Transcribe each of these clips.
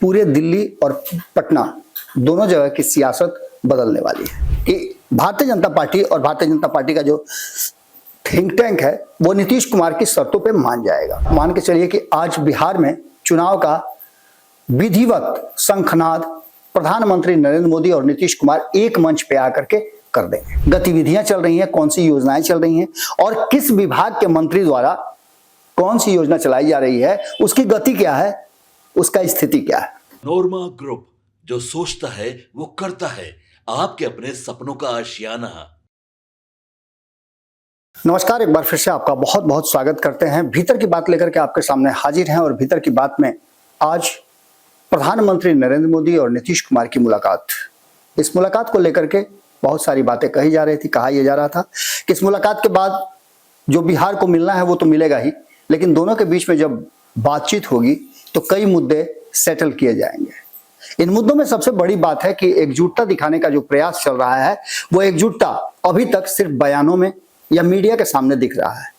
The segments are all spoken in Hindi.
पूरे दिल्ली और पटना दोनों जगह की सियासत बदलने वाली है कि भारतीय जनता पार्टी और भारतीय जनता पार्टी का जो थिंक टैंक है वो नीतीश कुमार की शर्तों पे मान जाएगा। मान के चलिए कि आज बिहार में चुनाव का विधिवत शंखनाद प्रधानमंत्री नरेंद्र मोदी और नीतीश कुमार एक मंच पे आकर के कर देंगे। गतिविधियां चल रही हैं, कौन सी योजनाएं चल रही हैं और किस विभाग के मंत्री द्वारा कौन सी योजना चलाई जा रही है, उसकी गति क्या है, उसका स्थिति क्या है। नोरमा ग्रुप, जो सोचता है वो करता है। आपके अपने सपनों का आशियाना। नमस्कार, एक बार फिर से आपका बहुत बहुत स्वागत करते हैं। भीतर की बात लेकर के आपके सामने हाजिर हैं और भीतर की बात में आज प्रधानमंत्री नरेंद्र मोदी और नीतीश कुमार की मुलाकात। इस मुलाकात को लेकर के बहुत सारी बातें कही जा रही थी। कहा यह जा रहा था कि इस मुलाकात के बाद जो बिहार को मिलना है वो तो मिलेगा ही, लेकिन दोनों के बीच में जब बातचीत होगी तो कई मुद्दे सेटल किए जाएंगे। इन मुद्दों में सबसे बड़ी बात है कि एकजुटता दिखाने का जो प्रयास चल रहा है वो एकजुटता अभी तक सिर्फ बयानों में या मीडिया के सामने दिख रहा है।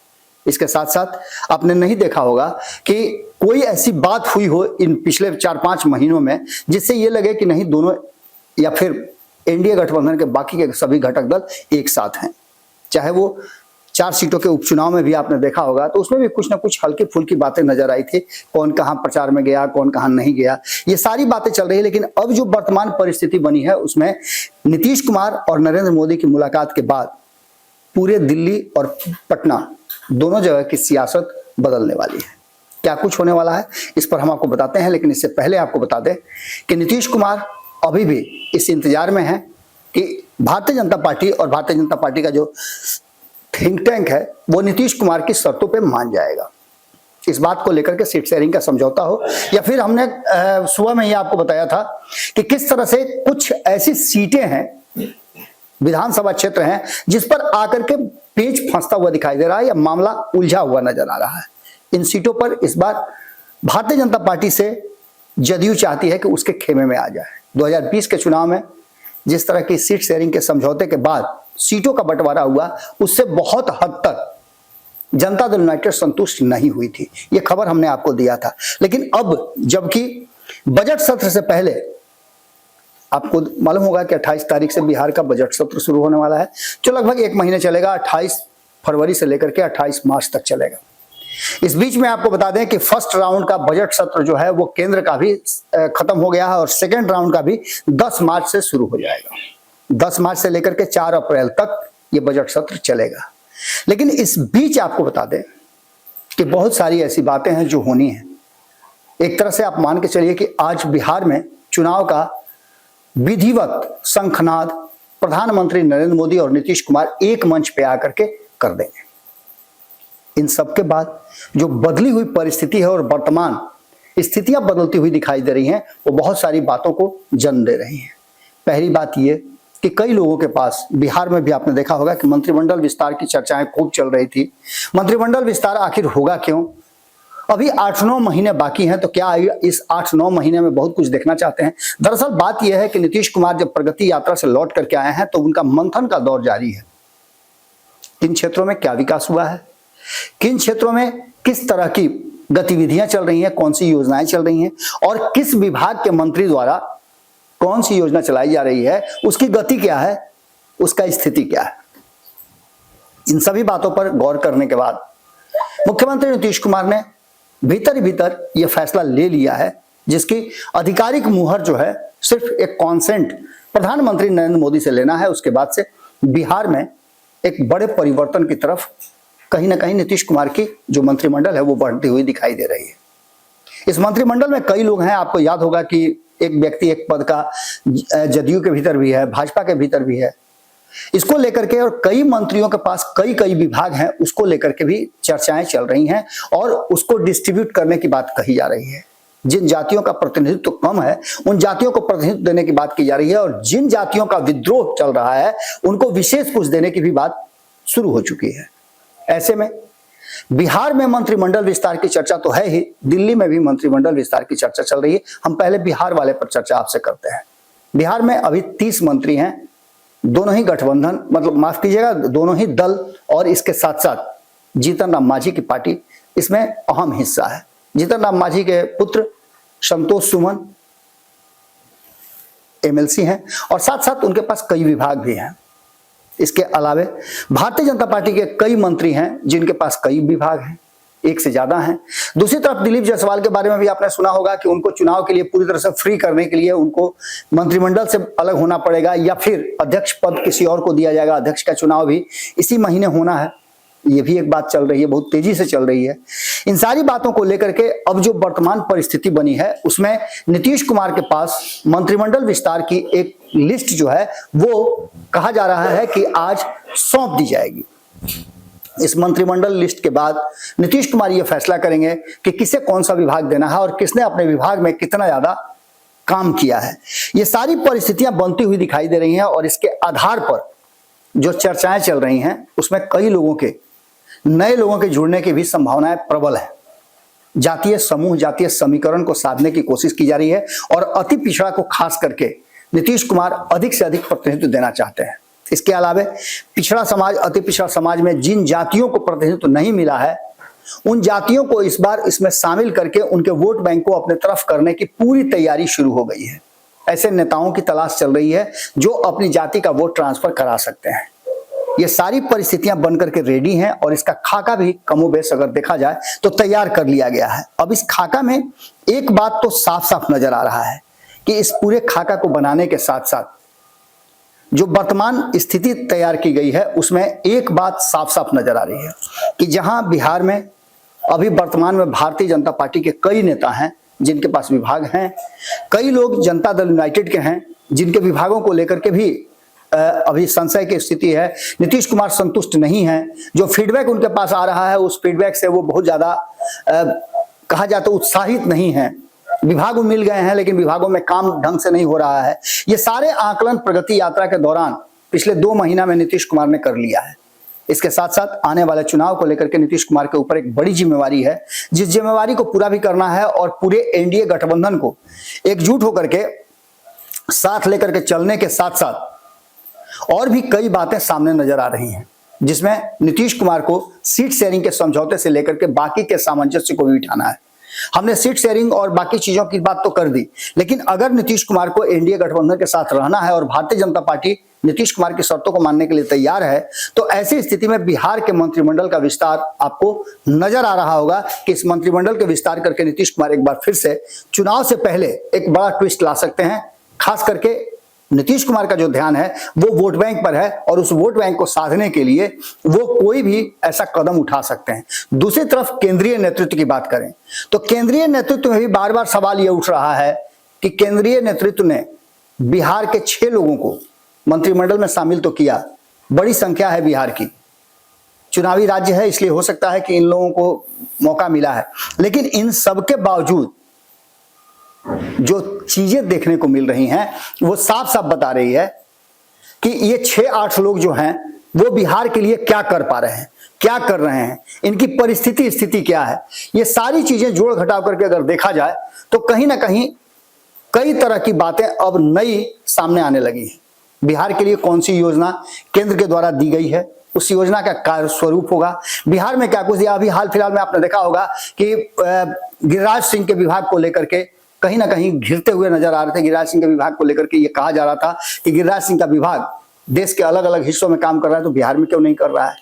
इसके साथ साथ आपने नहीं देखा होगा कि कोई ऐसी बात हुई हो इन पिछले 4-5 महीनों में जिससे ये लगे कि नहीं, दोनों या फिर एनडीए गठबंधन के बाकी के सभी घटक दल एक साथ हैं। चाहे वो 4 सीटों के उपचुनाव में भी आपने देखा होगा तो उसमें भी कुछ ना कुछ हल्की फुल्की बातें नजर आई थी। कौन कहां प्रचार में गया, कौन कहां नहीं गया, ये सारी बातें चल रही है। लेकिन अब जो वर्तमान परिस्थिति बनी है उसमें नीतीश कुमार और नरेंद्र मोदी की मुलाकात के बाद पूरे दिल्ली और पटना दोनों जगह की सियासत बदलने वाली है। क्या कुछ होने वाला है इस पर हम आपको बताते हैं, लेकिन इससे पहले आपको बता दें कि नीतीश कुमार अभी भी इस इंतजार में है कि भारतीय जनता पार्टी और भारतीय जनता पार्टी का जो थिंक टैंक है वो नीतीश कुमार की शर्तों पे मान जाएगा। इस बात को लेकर के सीट शेयरिंग का समझौता हो या फिर हमने सुबह में ही आपको बताया था कि किस तरह से कुछ ऐसी सीटें हैं, विधानसभा क्षेत्र हैं जिस पर आकर के पेच फंसता हुआ दिखाई दे रहा है या मामला उलझा हुआ नजर आ रहा है। इन सीटों पर इस बार भारतीय जनता पार्टी से जदयू चाहती है कि उसके खेमे में आ जाए। 2020 के चुनाव में जिस तरह की सीट शेयरिंग के समझौते के बाद सीटों का बंटवारा हुआ उससे बहुत हद तक जनता दल यूनाइटेड संतुष्ट नहीं हुई थी। यह खबर हमने आपको दिया था। लेकिन अब जबकि बजट सत्र से पहले आपको मालूम होगा कि 28 तारीख से बिहार का बजट सत्र शुरू होने वाला है जो लगभग 1 महीने चलेगा। 28 फरवरी से लेकर के 28 मार्च तक चलेगा। इस बीच में आपको बता दें कि फर्स्ट राउंड का बजट सत्र जो है वो केंद्र का भी खत्म हो गया है और सेकेंड राउंड का भी 10 मार्च से शुरू हो जाएगा। 10 मार्च से लेकर के 4 अप्रैल तक ये बजट सत्र चलेगा। लेकिन इस बीच आपको बता दें कि बहुत सारी ऐसी बातें हैं जो होनी है। एक तरह से आप मान के चलिए कि आज बिहार में चुनाव का विधिवत शंखनाद प्रधानमंत्री नरेंद्र मोदी और नीतीश कुमार एक मंच पे आकर के कर देंगे। इन सब के बाद जो बदली हुई परिस्थिति है और वर्तमान स्थितियां बदलती हुई दिखाई दे रही हैं वो बहुत सारी बातों को जन्म दे रही हैं। पहली बात ये कि कई लोगों के पास, बिहार में भी आपने देखा होगा कि मंत्रिमंडल विस्तार की चर्चाएं खूब चल रही थी। मंत्रिमंडल विस्तार आखिर होगा क्यों? अभी 8-9 महीने बाकी हैं, तो क्या इस 8-9 महीने में बहुत कुछ देखना चाहते हैं? दरअसल बात यह है कि नीतीश कुमार जब प्रगति यात्रा से लौट करके आए हैं तो उनका मंथन का दौर जारी है। किन क्षेत्रों में क्या विकास हुआ है, किन क्षेत्रों में किस तरह की गतिविधियां चल रही हैं, कौन सी योजनाएं चल रही हैं और किस विभाग के मंत्री द्वारा कौन सी योजना चलाई जा रही है, उसकी गति क्या है, उसका स्थिति क्या है। इन सभी बातों पर गौर करने के बाद मुख्यमंत्री नीतीश कुमार ने भीतर ही भीतर यह फैसला ले लिया है जिसकी आधिकारिक मुहर जो है सिर्फ एक कॉन्सेंट प्रधानमंत्री नरेंद्र मोदी से लेना है। उसके बाद से बिहार में एक बड़े परिवर्तन की तरफ कहीं ना कहीं नीतीश कुमार की जो मंत्रिमंडल है वो बढ़ती हुई दिखाई दे रही है। इस मंत्रिमंडल में कई लोग हैं। आपको याद होगा कि एक व्यक्ति एक पद का जदयू के भीतर भी है, भाजपा के भीतर भी है। इसको लेकर के और कई मंत्रियों के पास कई विभाग हैं, उसको लेकर के भी चर्चाएं चल रही हैं और उसको डिस्ट्रीब्यूट करने की बात कही जा रही है। जिन जातियों का प्रतिनिधित्व कम है उन जातियों को प्रतिनिधित्व देने की बात की जा रही है और जिन जातियों का विद्रोह चल रहा है उनको विशेष कुछ देने की भी बात शुरू हो चुकी है। ऐसे में बिहार में मंत्रिमंडल विस्तार की चर्चा तो है ही, दिल्ली में भी मंत्रिमंडल विस्तार की चर्चा चल रही है। हम पहले बिहार वाले पर चर्चा आपसे करते हैं। बिहार में अभी 30 मंत्री हैं, दोनों ही गठबंधन, मतलब माफ कीजिएगा, दोनों ही दल और इसके साथ साथ जीतन राम मांझी की पार्टी इसमें अहम हिस्सा है। जीतन राम मांझी के पुत्र संतोष सुमन एमएलसी हैं और साथ साथ उनके पास कई विभाग भी हैं। इसके अलावे भारतीय जनता पार्टी के कई मंत्री हैं जिनके पास कई विभाग हैं, एक से ज्यादा हैं। दूसरी तरफ दिलीप जायसवाल के बारे में भी आपने सुना होगा कि उनको चुनाव के लिए पूरी तरह से फ्री करने के लिए उनको मंत्रिमंडल से अलग होना पड़ेगा या फिर अध्यक्ष पद किसी और को दिया जाएगा। अध्यक्ष का चुनाव भी इसी महीने होना है, ये भी एक बात चल रही है, बहुत तेजी से चल रही है। इन सारी बातों को लेकर के अब जो वर्तमान परिस्थिति बनी है उसमें नीतीश कुमार के पास मंत्रिमंडल विस्तार की एक लिस्ट जो है वो कहा जा रहा है कि आज सौंप दी जाएगी। इस मंत्रिमंडल लिस्ट के बाद नीतीश कुमार ये फैसला करेंगे कि किसे कौन सा विभाग देना है और किसने अपने विभाग में कितना ज्यादा काम किया है। ये सारी परिस्थितियां बनती हुई दिखाई दे रही हैं और इसके आधार पर जो चर्चाएं चल रही हैं उसमें कई लोगों के, नए लोगों के जुड़ने की भी संभावनाएं प्रबल है। जातीय समूह, जातीय समीकरण को साधने की कोशिश की जा रही है और अति पिछड़ा को खास करके नीतीश कुमार अधिक से अधिक प्रतिनिधित्व देना चाहते हैं। इसके अलावा पिछड़ा समाज, अति पिछड़ा समाज में जिन जातियों को प्रतिनिधित्व नहीं मिला है उन जातियों को इस बार इसमें शामिल करके उनके वोट बैंक को अपने तरफ करने की पूरी तैयारी शुरू हो गई है। ऐसे नेताओं की तलाश चल रही है जो अपनी जाति का वोट ट्रांसफर करा सकते हैं। ये सारी परिस्थितियां बनकर के रेडी हैं और इसका खाका भी कमोबेश अगर देखा जाए तो तैयार कर लिया गया है। अब इस खाका में एक बात तो साफ साफ नजर आ रहा है कि इस पूरे खाका को बनाने के साथ साथ जो वर्तमान स्थिति तैयार की गई है उसमें एक बात साफ साफ नजर आ रही है कि जहां बिहार में अभी वर्तमान में भारतीय जनता पार्टी के कई नेता हैं जिनके पास विभाग हैं, कई लोग जनता दल यूनाइटेड के हैं जिनके विभागों को लेकर के भी अभी संशय की स्थिति है। नीतीश कुमार संतुष्ट नहीं है, जो फीडबैक उनके पास आ रहा है उस फीडबैक से वो बहुत ज्यादा कहा जाए तो उत्साहित नहीं है। विभाग मिल गए हैं लेकिन विभागों में काम ढंग से नहीं हो रहा है। ये सारे आकलन प्रगति यात्रा के दौरान पिछले 2 महीना में नीतीश कुमार ने कर लिया है। इसके साथ साथ आने वाले चुनाव को लेकर के नीतीश कुमार के ऊपर एक बड़ी जिम्मेवारी है, जिस जिम्मेवारी को पूरा भी करना है और पूरे एनडीए गठबंधन को एकजुट होकर के साथ लेकर के चलने के साथ साथ और भी कई बातें सामने नजर आ रही हैं, जिसमें नीतीश कुमार को सीट शेयरिंग के समझौते से लेकर के बाकी के सामंजस्य को भी उठाना है। हमने सीट शेयरिंग और बाकी चीजों की बात तो कर दी, लेकिन अगर नीतीश कुमार को एनडीए गठबंधन के साथ रहना है और भारतीय जनता पार्टी नीतीश कुमार की शर्तों को मानने के लिए तैयार है तो ऐसी स्थिति में बिहार के मंत्रिमंडल का विस्तार आपको नजर आ रहा होगा कि इस मंत्रिमंडल के विस्तार करके नीतीश कुमार एक बार फिर से चुनाव से पहले एक बड़ा ट्विस्ट ला सकते हैं। खास करके नीतीश कुमार का जो ध्यान है वो वोट बैंक पर है और उस वोट बैंक को साधने के लिए वो कोई भी ऐसा कदम उठा सकते हैं। दूसरी तरफ केंद्रीय नेतृत्व की बात करें तो केंद्रीय नेतृत्व में भी बार बार सवाल यह उठ रहा है कि केंद्रीय नेतृत्व ने बिहार के 6 लोगों को मंत्रिमंडल में शामिल तो किया, बड़ी संख्या है बिहार की, चुनावी राज्य है इसलिए हो सकता है कि इन लोगों को मौका मिला है, लेकिन इन सब के बावजूद जो चीजें देखने को मिल रही हैं वो साफ साफ बता रही है कि ये 6-8 लोग जो हैं वो बिहार के लिए क्या कर पा रहे हैं, क्या कर रहे हैं, इनकी परिस्थिति स्थिति क्या है। ये सारी चीजें जोड़ घटाव करके अगर देखा जाए तो कहीं ना कहीं कई तरह की बातें अब नई सामने आने लगी हैं। बिहार के लिए कौन सी योजना केंद्र के द्वारा दी गई है, उस योजना का कार्य स्वरूप होगा, बिहार में क्या कुछ दिया। अभी हाल फिलहाल में आपने देखा होगा कि गिरिराज सिंह के विभाग को लेकर के कहीं ना कहीं घिरते हुए नजर आ रहे थे। गिरिराज सिंह के विभाग को लेकर के ये कहा जा रहा था कि गिरिराज सिंह का विभाग देश के अलग अलग हिस्सों में काम कर रहा है तो बिहार में क्यों नहीं कर रहा है।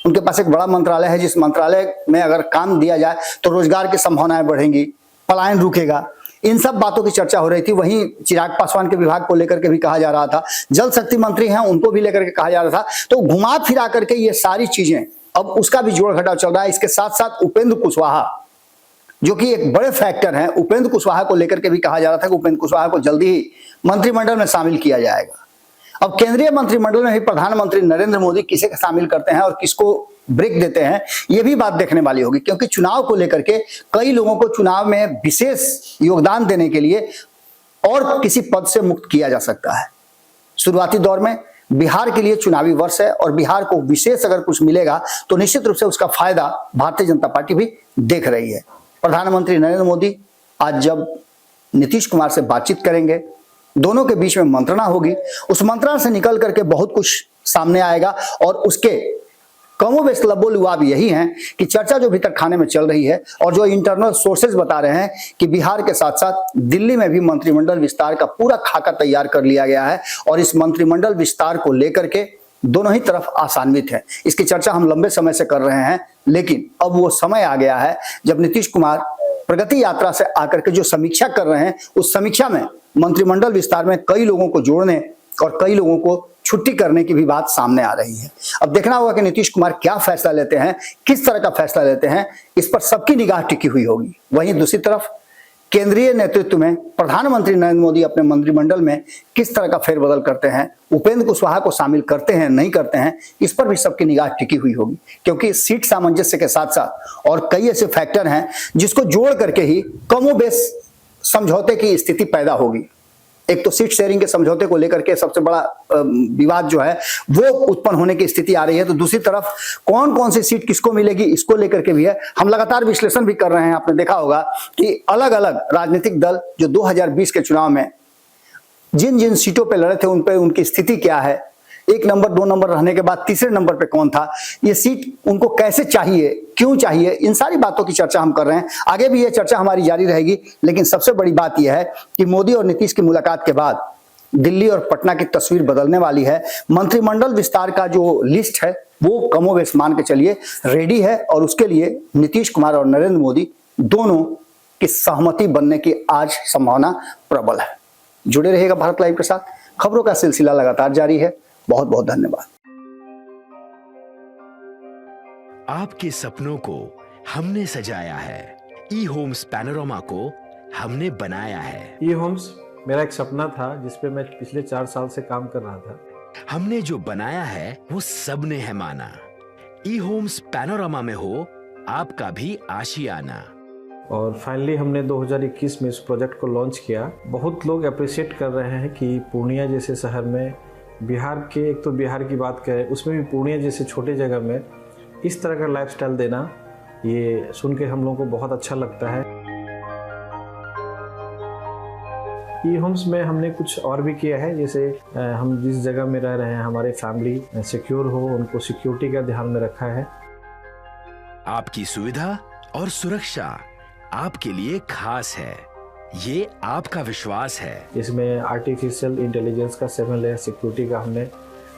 उनके पास एक बड़ा मंत्रालय है, जिस मंत्रालय में अगर काम दिया जाए तो रोजगार की संभावनाएं बढ़ेंगी, पलायन रुकेगा। इन सब बातों की चर्चा हो रही थी। वहीं चिराग पासवान के विभाग को लेकर के भी कहा जा रहा था, जल शक्ति मंत्री हैं उनको भी लेकर के कहा जा रहा था। तो घुमा फिरा करके ये सारी चीजें अब उसका भी जोड़ घटाव चल रहा है। इसके साथ साथ उपेंद्र कुशवाहा जो कि एक बड़े फैक्टर हैं, उपेंद्र कुशवाहा को लेकर के भी कहा जा रहा था कि उपेंद्र कुशवाहा को जल्दी ही मंत्रिमंडल में शामिल किया जाएगा। अब केंद्रीय मंत्रिमंडल में भी प्रधानमंत्री नरेंद्र मोदी किसे शामिल करते हैं और किसको ब्रेक देते हैं, यह भी बात देखने वाली होगी, क्योंकि चुनाव को लेकर के कई लोगों को चुनाव में विशेष योगदान देने के लिए और किसी पद से मुक्त किया जा सकता है। शुरुआती दौर में बिहार के लिए चुनावी वर्ष है और बिहार को विशेष अगर कुछ मिलेगा तो निश्चित रूप से उसका फायदा भारतीय जनता पार्टी भी देख रही है। प्रधानमंत्री नरेंद्र मोदी आज जब नीतीश कुमार से बातचीत करेंगे, दोनों के बीच में मंत्रणा होगी, उस मंत्रणा से निकल करके बहुत कुछ सामने आएगा और उसके कमोबेश लबोलुआब यही हैं कि चर्चा जो भीतर खाने में चल रही है और जो इंटरनल सोर्सेज बता रहे हैं कि बिहार के साथ साथ दिल्ली में भी मंत्रिमंडल विस्तार का पूरा खाका तैयार कर लिया गया है और इस मंत्रिमंडल विस्तार को लेकर के दोनों ही तरफ आशान्वित है। इसकी चर्चा हम लंबे समय से कर रहे हैं, लेकिन अब वो समय आ गया है जब नीतीश कुमार प्रगति यात्रा से आकर के जो समीक्षा कर रहे हैं, उस समीक्षा में मंत्रिमंडल विस्तार में कई लोगों को जोड़ने और कई लोगों को छुट्टी करने की भी बात सामने आ रही है। अब देखना होगा कि नीतीश कुमार क्या फैसला लेते हैं, किस तरह का फैसला लेते हैं, इस पर सबकी निगाह टिकी हुई होगी। वहीं दूसरी तरफ केंद्रीय नेतृत्व में प्रधानमंत्री नरेंद्र मोदी अपने मंत्रिमंडल में किस तरह का फेरबदल करते हैं, उपेंद्र कुशवाहा को शामिल करते हैं नहीं करते हैं, इस पर भी सबकी निगाह टिकी हुई होगी, क्योंकि सीट सामंजस्य के साथ साथ और कई ऐसे फैक्टर हैं जिसको जोड़ करके ही कमोबेश समझौते की स्थिति पैदा होगी। एक तो सीट शेयरिंग के समझौते को लेकर के सबसे बड़ा विवाद जो है वो उत्पन्न होने की स्थिति आ रही है, तो दूसरी तरफ कौन कौन सी सीट किसको मिलेगी इसको लेकर के भी है। हम लगातार विश्लेषण भी कर रहे हैं। आपने देखा होगा कि अलग अलग राजनीतिक दल जो 2020 के चुनाव में जिन जिन सीटों पे लड़े थे उन पे उनकी स्थिति क्या है, 1 नंबर 2 नंबर रहने के बाद तीसरे नंबर पे कौन था, ये सीट उनको कैसे चाहिए, क्यों चाहिए, इन सारी बातों की चर्चा हम कर रहे हैं। आगे भी ये चर्चा हमारी जारी रहेगी, लेकिन सबसे बड़ी बात यह है कि मोदी और नीतीश की मुलाकात के बाद दिल्ली और पटना की तस्वीर बदलने वाली है। मंत्रिमंडल विस्तार का जो लिस्ट है वो कमोबेश मान के चलिए रेडी है और उसके लिए नीतीश कुमार और नरेंद्र मोदी दोनों की सहमति बनने की आज संभावना प्रबल है। जुड़े रहिएगा भारत लाइव के साथ, खबरों का सिलसिला लगातार जारी है। बहुत बहुत धन्यवाद। आपके सपनों को हमने सजाया है, ई होम्स पैनोरमा को हमने बनाया है। ई होम्स मेरा एक सपना था जिस पे मैं पिछले 4 साल से काम कर रहा था। हमने जो बनाया है वो सबने है माना। ई होम्स पैनोरमा में हो आपका भी आशियाना। और फाइनली हमने 2021 में इस प्रोजेक्ट को लॉन्च किया। बहुत लोग अप्रिशिएट कर रहे हैं कि पूर्णिया जैसे शहर में, बिहार के, एक तो बिहार की बात करें उसमें भी पूर्णिया जैसे छोटे जगह में इस तरह का लाइफस्टाइल देना, ये सुन के हम लोगों को बहुत अच्छा लगता है। ई होम्स में हमने कुछ और भी किया है, जैसे हम जिस जगह में रह रहे हैं हमारे फैमिली सिक्योर हो, उनको सिक्योरिटी का ध्यान में रखा है। आपकी सुविधा और सुरक्षा आपके लिए खास है, ये आपका विश्वास है। इसमें आर्टिफिशियल इंटेलिजेंस का 7 लेयर सिक्योरिटी का हमने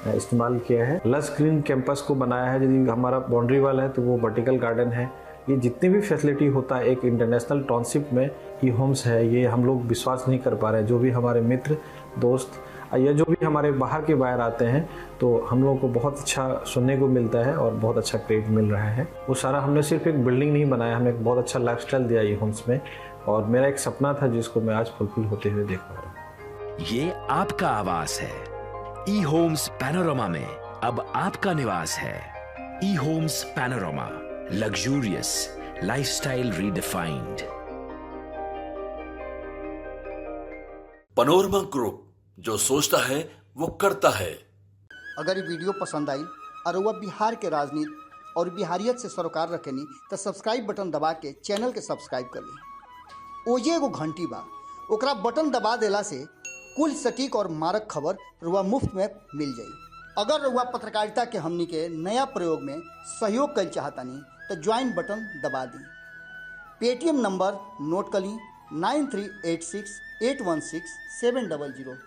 इस्तेमाल किया है। लस ग्रीन कैंपस को बनाया है। यदि हमारा बाउंड्री वाल है तो वो वर्टिकल गार्डन है। ये जितनी भी फैसिलिटी होता है एक इंटरनेशनल टाउनशिप में ई होम्स है, ये हम लोग विश्वास नहीं कर पा रहे हैं। जो भी हमारे मित्र दोस्त या जो भी हमारे बाहर के बाहर आते हैं तो हम लोगों को बहुत अच्छा सुनने को मिलता है और बहुत अच्छा क्रेडिट मिल रहा है। वो सारा हमने सिर्फ एक बिल्डिंग नहीं बनाया, हमें एक बहुत अच्छा लाइफस्टाइल दिया ई होम्स में, और मेरा एक सपना था जिसको मैं आज फुलफिल होते हुए देख पा रहा हूँ। ये आपका आवास है। ई होम्स पैनोरमा में अब आपका निवास है। E Homes Panorama, luxurious lifestyle redefined. Panorama group, जो सोचता है वो करता है। अगर ये वीडियो पसंद आई और वह बिहार के राजनीति और बिहारियत से सरोकार रखेनी तो सब्सक्राइब बटन दबा के चैनल के सब्सक्राइब कर ली। ओजे एगो घंटी बा, ओकरा बटन दबा देला से कुल सटीक और मारक खबर रुआ मुफ्त में मिल जाई। अगर रुआ पत्रकारिता के हमनी के नया प्रयोग में सहयोग कर चाहतानी तो ज्वाइन बटन दबा दी। पेटीएम नंबर नोट कर ली 9386 816 700।